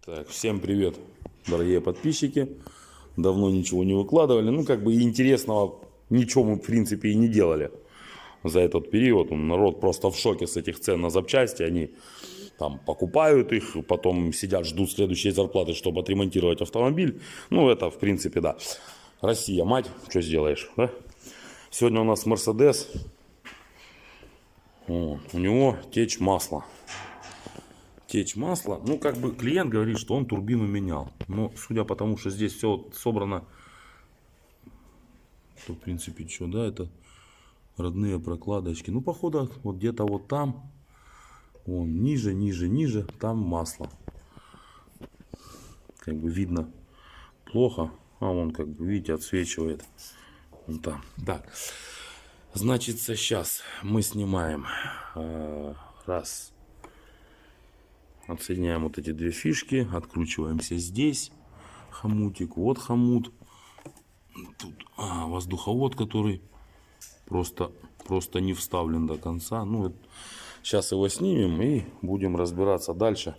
Так, всем привет, дорогие подписчики. Давно ничего не выкладывали. Ну, как бы интересного ничего мы, в принципе, и не делали за этот период. Народ просто в шоке с этих цен на запчасти. Они там покупают их, потом сидят, ждут следующей зарплаты, чтобы отремонтировать автомобиль. Ну, это, в принципе, да. Россия, мать, что сделаешь, да? Сегодня у нас Мерседес. У него течь масла. Течь масла. Ну, как бы клиент говорит, что он турбину менял. Но судя по тому, что здесь все собрано, то, в принципе, что, да, это родные прокладочки. Ну, походу, вот где-то вот там, вон, ниже, ниже, ниже, там масло. Как бы видно плохо. А вон, как бы, видите, отсвечивает. Вон там. Так. Значит, сейчас мы снимаем. Раз. Отсоединяем вот эти две фишки, откручиваемся здесь, хомутик, вот хомут, тут воздуховод, который просто не вставлен до конца. Ну, вот, сейчас его снимем и будем разбираться дальше.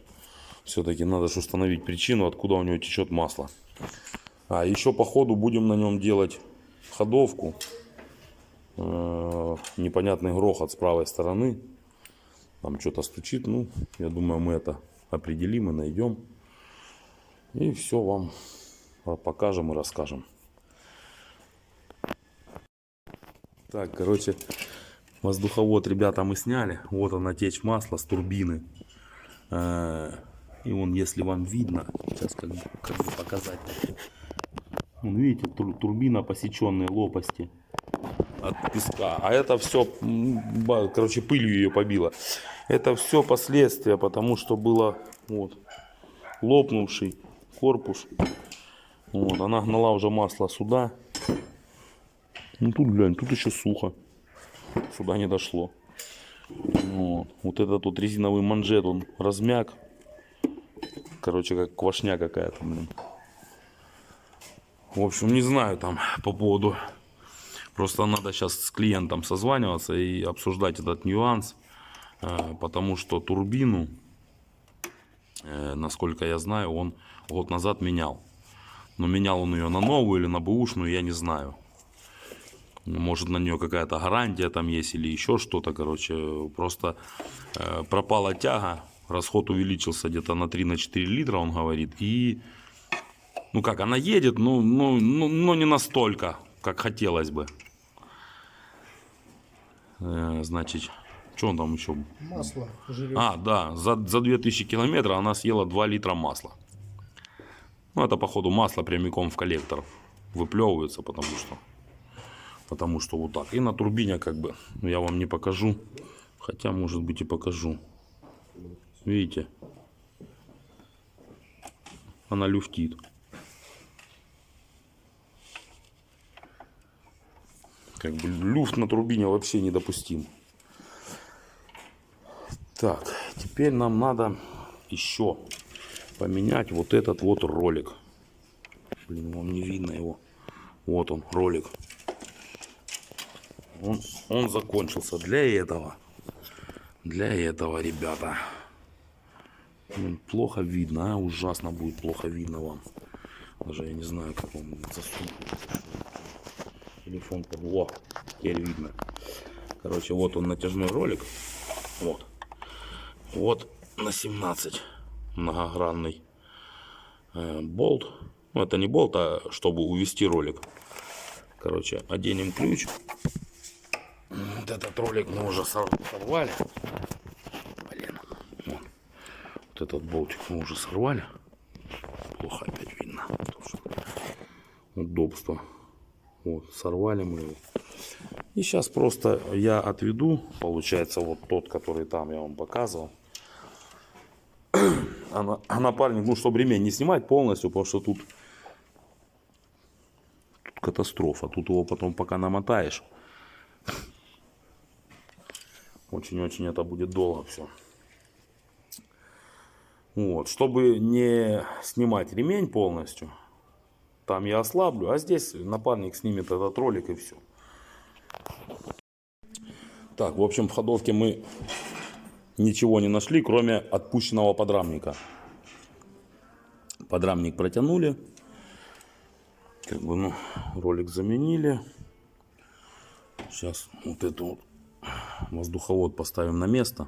Все-таки надо же установить причину, откуда у него течет масло. Еще по ходу будем на нем делать ходовку. Непонятный грохот с правой стороны. Там что-то стучит, ну, я думаю, мы это определим и найдем. И все вам покажем и расскажем. Так, короче, воздуховод, ребята, мы сняли. Вот она, течь масла с турбины. И вон, если вам видно, сейчас как бы показать. Вон, видите, турбина, посеченные лопасти от песка. А это все, короче, пылью ее побило. Это все последствия, потому что было вот лопнувший корпус. Вот, она гнала уже масло сюда. Ну тут глянь, тут еще сухо. Сюда не дошло. Вот этот вот резиновый манжет, он размяк. Короче, как квашня какая-то, блин. В общем, не знаю там по поводу. Просто надо сейчас с клиентом созваниваться и обсуждать этот нюанс. Потому что турбину, насколько я знаю, он год назад менял. Но менял он ее на новую или на бэушную, я не знаю. Может, на нее какая-то гарантия там есть или еще что-то. Короче, просто пропала тяга. Расход увеличился где-то на 3-4 литра, он говорит. И, ну как, она едет, но не настолько, как хотелось бы. Значит, что он там еще? Масло жрет. Да, за 2000 километров она съела 2 литра масла. Ну, это, походу, масло прямиком в коллектор выплевывается, потому что вот так. И на турбине, как бы, я вам не покажу. Хотя, может быть, и покажу. Видите? Она люфтит. Как бы люфт на турбине вообще недопустим. Так, теперь нам надо еще поменять вот этот вот ролик. Блин, вам не видно его. Вот он, ролик. Он закончился для этого. Для этого, ребята. Блин, плохо видно, ужасно будет плохо видно вам. Даже я не знаю, как вам засунуть. Телефон. Во, теперь видно. Короче, вот он, натяжной ролик. Вот. Вот на 17 многогранный болт. Ну, это не болт, а чтобы увести ролик. Короче, оденем ключ. Вот этот ролик мы уже сорвали. Блин. Вот этот болтик мы уже сорвали. Плохо опять видно. Удобство. Вот, сорвали мы его. И сейчас просто я отведу. Получается, вот тот, который там я вам показывал. А напарник, ну, чтобы ремень не снимать полностью, потому что тут катастрофа. Тут его потом пока намотаешь. Очень-очень это будет долго все. Вот. Чтобы не снимать ремень полностью, там я ослаблю, а здесь напарник снимет этот ролик и все. Так, в общем, в ходовке мы ничего не нашли, кроме отпущенного подрамника. Подрамник протянули. Как бы, ну, ролик заменили. Сейчас вот эту вот воздуховод поставим на место.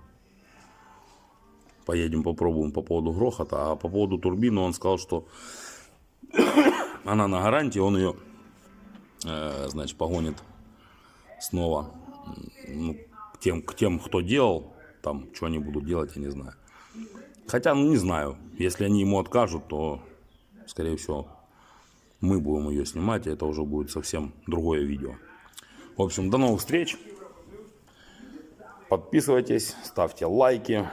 Поедем попробуем по поводу грохота. А по поводу турбины он сказал, что она на гарантии. Он ее, значит, погонит снова. Ну, к тем, кто делал. Там, что они будут делать, я не знаю. Хотя, ну, не знаю. Если они ему откажут, то, скорее всего, мы будем ее снимать. И это уже будет совсем другое видео. В общем, до новых встреч. Подписывайтесь, ставьте лайки,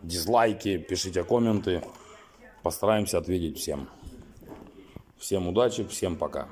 дизлайки, пишите комменты. Постараемся ответить всем. Всем удачи, всем пока.